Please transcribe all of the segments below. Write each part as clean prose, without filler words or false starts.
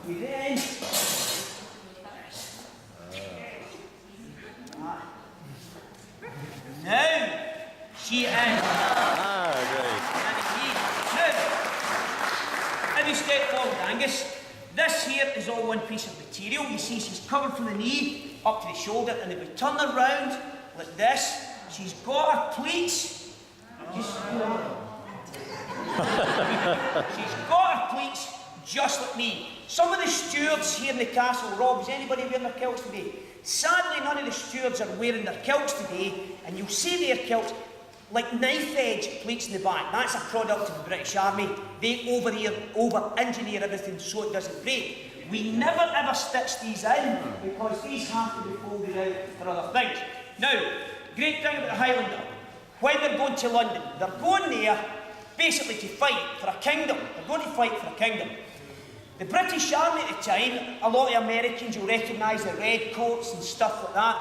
We then... Now, she is. Ah, right. Now, if you step forward, Angus, this here is all one piece of material. You see, she's covered from the knee up to the shoulder, and if we turn her round like this, she's got her pleats. She's got her pleats just like me. Some of the stewards here in the castle, Rob, is anybody wearing their kilts today? Sadly, none of the stewards are wearing their kilts today, and you'll see their kilts like knife-edge pleats in the back. That's a product of the British Army. They over-engineer everything so it doesn't break. We never ever stitch these in because these have to be folded out for other things. Now, great thing about the Highlander, when they're going to London, they're going there basically to fight for a kingdom. They're going to fight for a kingdom. The British Army at the time, a lot of the Americans, you'll recognise the red coats and stuff like that,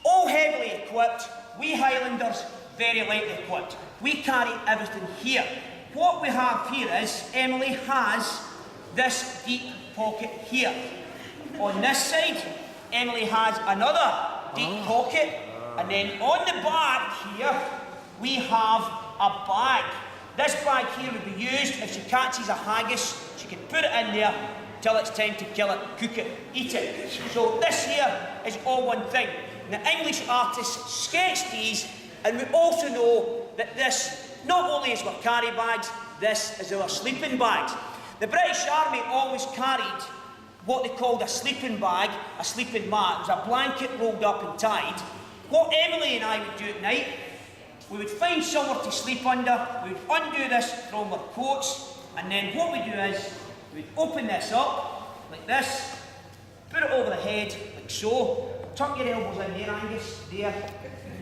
all heavily equipped. We Highlanders, very lightly equipped. We carry everything here. What we have here is, Emily has this deep pocket here. On this side, Emily has another deep pocket, and then on the back here, we have a bag. This bag here would be used if she catches a haggis. She can put it in there till it's time to kill it, cook it, eat it. So this here is all one thing. And the English artists sketched these, and we also know that this not only is our carry bags, this is our sleeping bags. The British Army always carried what they called a sleeping bag, a sleeping mat. It was a blanket rolled up and tied. What Emily and I would do at night, we would find somewhere to sleep under, we would undo this from our coats, and then what we do is, we'd open this up, like this, put it over the head, like so, tuck your elbows in there, Angus, there,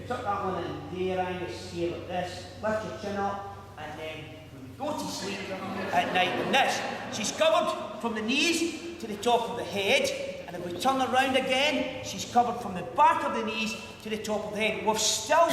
tuck that one in there, Angus, here, like this, lift your chin up, and then we would go to sleep at night like this. She's covered from the knees to the top of the head, and if we turn her round again, she's covered from the back of the knees to the top of the head. We've still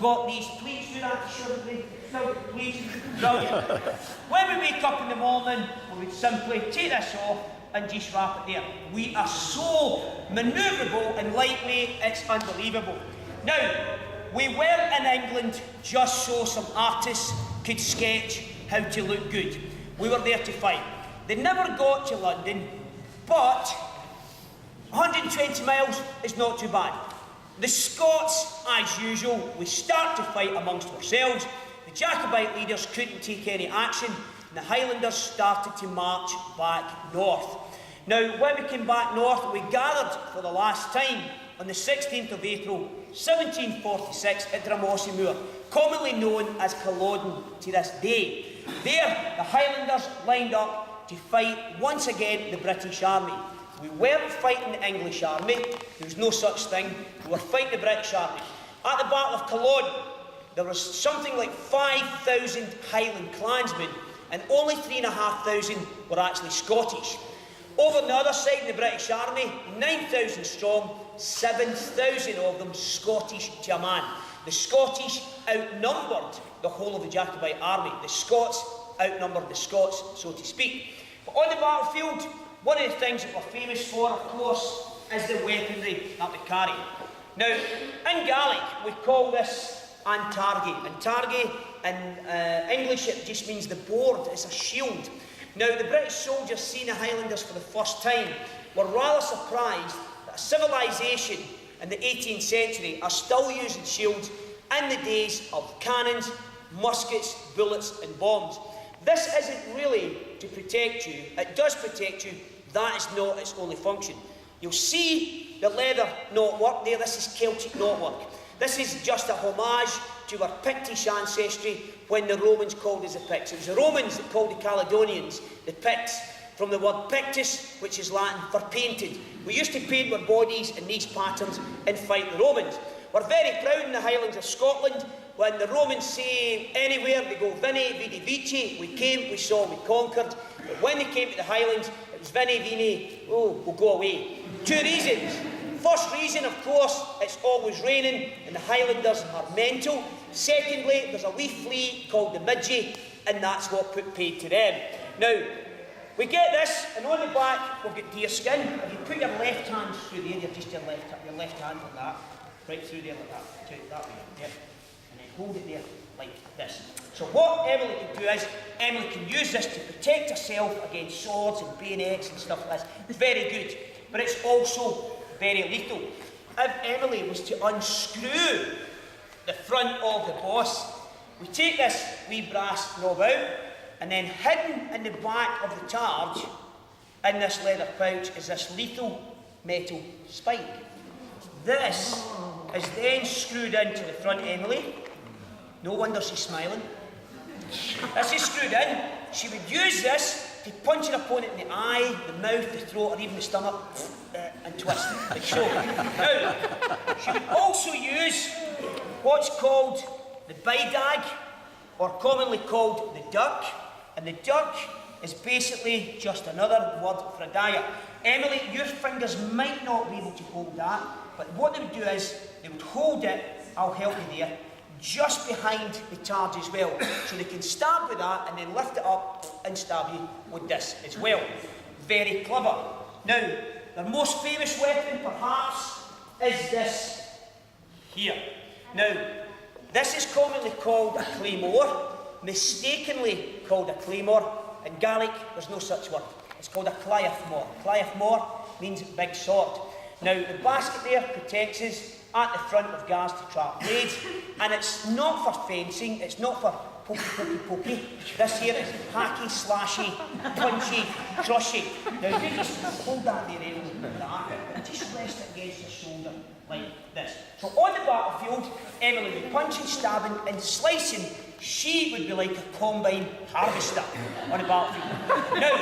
got these pleats. Do that, surely. Still got the pleats. Brilliant. When we wake up in the morning, we would simply take this off and just wrap it there. We are so manoeuvrable and lightweight, it's unbelievable. Now, we weren't in England just so some artists could sketch how to look good. We were there to fight. They never got to London, but 120 miles is not too bad. The Scots, as usual, we start to fight amongst ourselves. The Jacobite leaders couldn't take any action, and the Highlanders started to march back north. Now, when we came back north, we gathered for the last time on the 16th of April, 1746 at Drumossie Moor, commonly known as Culloden to this day. There, the Highlanders lined up to fight once again the British Army. We weren't fighting the English army, there was no such thing, we were fighting the British army. At the Battle of Culloden, there was something like 5,000 Highland clansmen, and only 3,500 were actually Scottish. Over on the other side in the British army, 9,000 strong, 7,000 of them Scottish to a man. The Scottish outnumbered the whole of the Jacobite army. The Scots outnumbered the Scots, so to speak. But on the battlefield, one of the things that we're famous for, of course, is the weaponry that we carry. Now, in Gaelic, we call this antargi. Antargi, in English, it just means the board. It's a shield. Now, the British soldiers seeing the Highlanders for the first time were rather surprised that a civilization in the 18th century are still using shields in the days of cannons, muskets, bullets and bombs. This isn't really to protect you. It does protect you. That is not its only function. You'll see the leather knotwork there. This is Celtic knotwork. This is just a homage to our Pictish ancestry when the Romans called us the Picts. It was the Romans that called the Caledonians the Picts, from the word pictus, which is Latin for painted. We used to paint our bodies in these patterns and fight the Romans. We're very proud in the Highlands of Scotland. When the Romans say anywhere, they go Vini, Vidi, Vici. We came, we saw, we conquered. But when they came to the Highlands, it was Vini, Vini, oh, we'll go away. Two reasons. First reason, of course, it's always raining and the Highlanders are mental. Secondly, there's a wee flea called the midgie, and that's what put paid to them. Now, We get this, and on the back we've got deer skin. If you put your left hand through there, you're just your left hand like that, right through there like that, that way, yep. And then hold it there like this. So what Emily can do is, Emily can use this to protect herself against swords and bayonets and stuff like this. It's very good, but it's also very lethal. If Emily was to unscrew the front of the boss, we take this wee brass knob out, and then hidden in the back of the charge, in this leather pouch, is this lethal metal spike. This is then screwed into the front, Emily. No wonder she's smiling. This is screwed in. She would use this to punch her opponent in the eye, the mouth, the throat, or even the stomach, and twist it, like so. Now, she would also use what's called the bidag, or commonly called the duck. And the duck is basically just another word for a dagger. Emily, your fingers might not be able to hold that, but what they would do is, they would hold it, I'll help you there, just behind the charge as well. So they can stab with that and then lift it up and stab you with this as well. Very clever. Now, their most famous weapon perhaps is this here. Now, this is commonly called a claymore, mistakenly called a claymore. In Gaelic, there's no such word. It's called a claithmore. Claithmore means big sword. Now, the basket there protects us at the front of guards to trap blades, and it's not for fencing, it's not for pokey. This here is hacky, slashy, punchy, crushy. Now, you just hold that there, Emily, like that, and just rest it against your shoulder, like this. So on the battlefield, Emily would be punching, stabbing, and slicing. She would be like a combine harvester on the battlefield. Now,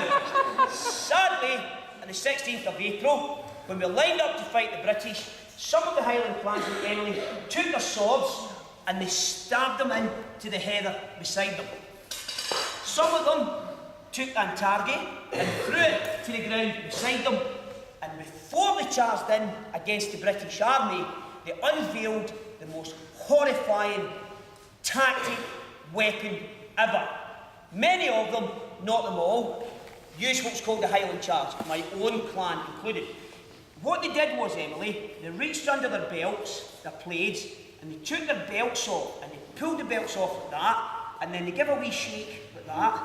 sadly, on the 16th of April, when we lined up to fight the British, some of the Highland clansmen, Emily, took their swords and they stabbed them into the heather beside them. Some of them took Antargay and threw it to the ground beside them, and before they charged in against the British Army, they unveiled the most horrifying tactic weapon ever. Many of them, not them all, used what's called the Highland Charge, my own clan included. What they did was, Emily, they reached under their belts, their plaids, and they took their belts off, and they pulled the belts off like that, and then they give a wee shake like that.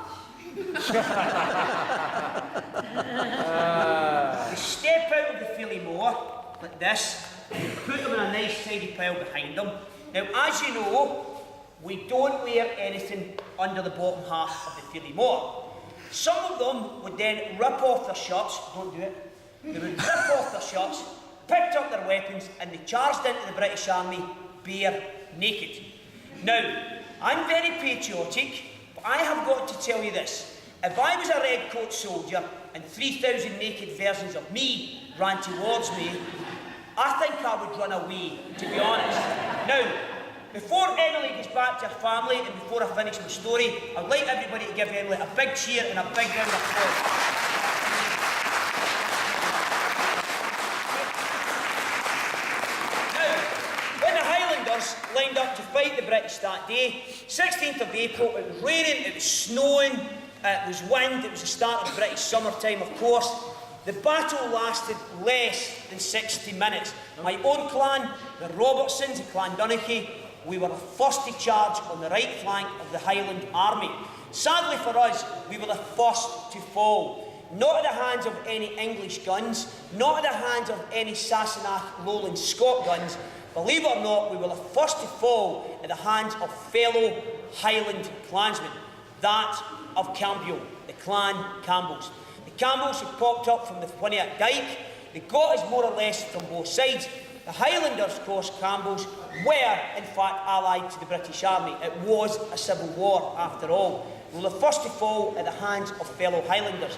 They step out of the filly moor like this, and put them in a nice tidy pile behind them. Now, as you know, we don't wear anything under the bottom half of the filly moor. Some of them would then rip off their shirts, don't do it. They would rip off their shirts, picked up their weapons, and they charged into the British Army bare naked. Now, I'm very patriotic, but I have got to tell you this. If I was a red coat soldier and 3,000 naked versions of me ran towards me, I think I would run away, to be honest. Now, before Emily gets back to her family and before I finish my story, I'd like everybody to give Emily a big cheer and a big round of applause. Lined up to fight the British that day. 16th of April, it was raining, it was snowing, it was wind, it was the start of British summertime, of course. The battle lasted less than 60 minutes. My own clan, the Robertsons, the Clan Donaghy, we were the first to charge on the right flank of the Highland Army. Sadly for us, we were the first to fall. Not at the hands of any English guns, not at the hands of any Sassenach Lowland Scot guns. Believe it or not, we were the first to fall at the hands of fellow Highland clansmen, that of Campbell, the Clan Campbells. The Campbells had popped up from the Quinnipiac Dyke. They got us more or less from both sides. The Highlanders, of course, Campbells, were in fact allied to the British Army. It was a civil war, after all. We were the first to fall at the hands of fellow Highlanders.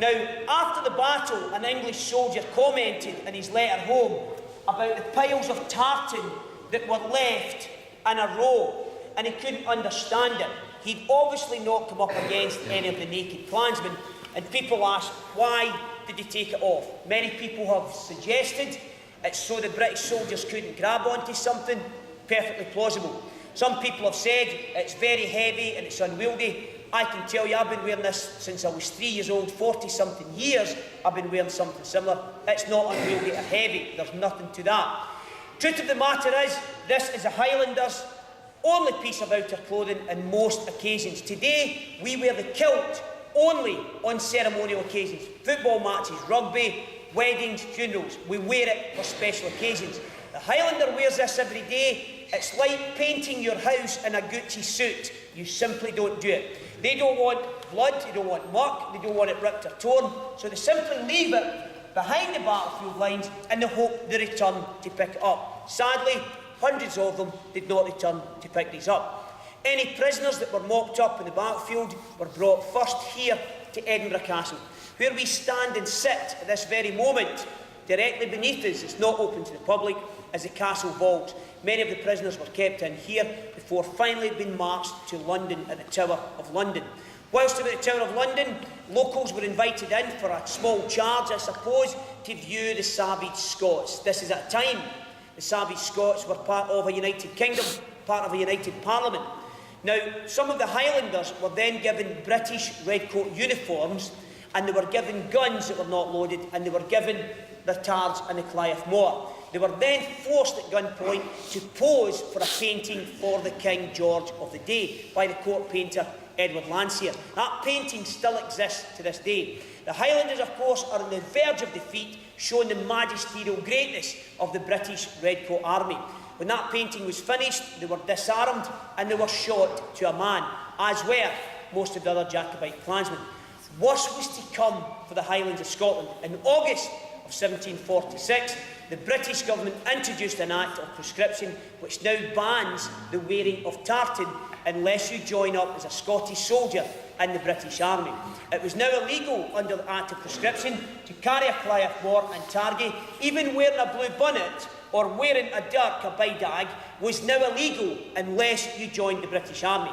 Now, after the battle, an English soldier commented in his letter home about the piles of tartan that were left in a row, and he couldn't understand it. He'd obviously not come up against any of the naked clansmen, and people asked, why did he take it off? Many people have suggested it's so the British soldiers couldn't grab onto something. Perfectly plausible. Some people have said it's very heavy and it's unwieldy. I can tell you I've been wearing this since I was 3 years old, 40-something years I've been wearing something similar. It's not unwieldy or heavy, there's nothing to that. Truth of the matter is, this is a Highlanders' only piece of outer clothing on most occasions. Today, we wear the kilt only on ceremonial occasions. Football matches, rugby, weddings, funerals. We wear it for special occasions. The Highlander wears this every day. It's like painting your house in a Gucci suit. You simply don't do it. They don't want blood, they don't want muck, they don't want it ripped or torn, so they simply leave it behind the battlefield lines in the hope they return to pick it up. Sadly, hundreds of them did not return to pick these up. Any prisoners that were mopped up in the battlefield were brought first here to Edinburgh Castle, where we stand and sit at this very moment. Directly beneath us, it's not open to the public, is the castle vault. Many of the prisoners were kept in here before finally being marched to London at the Tower of London. Whilst they were at the Tower of London, locals were invited in for a small charge, I suppose, to view the savage Scots. This is at a time the savage Scots were part of a united kingdom, part of a united parliament. Now, some of the Highlanders were then given British redcoat uniforms, and they were given guns that were not loaded, and they were given their tards and the Clive Moor. They were then forced at gunpoint to pose for a painting for the King George of the day by the court painter Edward Landseer. That painting still exists to this day. The Highlanders, of course, are on the verge of defeat, showing the magisterial greatness of the British Redcoat Army. When that painting was finished, they were disarmed and they were shot to a man, as were most of the other Jacobite clansmen. Worse was to come for the Highlands of Scotland. In August of 1746, the British government introduced an Act of Proscription which now bans the wearing of tartan unless you join up as a Scottish soldier in the British Army. It was now illegal under the Act of Proscription to carry a Clive Moor and target. Even wearing a blue bonnet or wearing a dirk, a baidag, was now illegal unless you joined the British Army.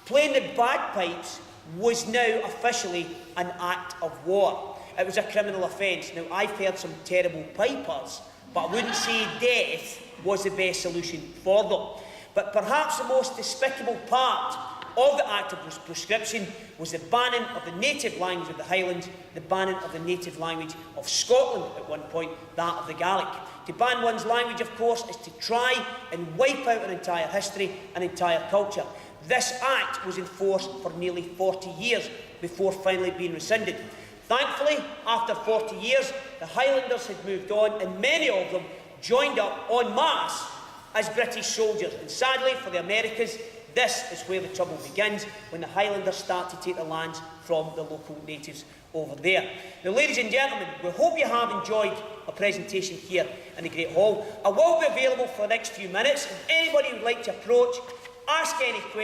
Playing the bagpipes was now officially an act of war. It was a criminal offence. Now, I've heard some terrible pipers, but I wouldn't say death was the best solution for them. But perhaps the most despicable part of the Act of Proscription was the banning of the native language of the Highlands, the banning of the native language of Scotland at one point, that of the Gaelic. To ban one's language, of course, is to try and wipe out an entire history, an entire culture. This Act was enforced for nearly 40 years before finally being rescinded. Thankfully, after 40 years, the Highlanders had moved on, and many of them joined up en masse as British soldiers. And sadly for the Americas, this is where the trouble begins, when the Highlanders start to take the lands from the local natives over there. Now, ladies and gentlemen, we hope you have enjoyed a presentation here in the Great Hall. I will be available for the next few minutes. If anybody would like to approach, ask any questions.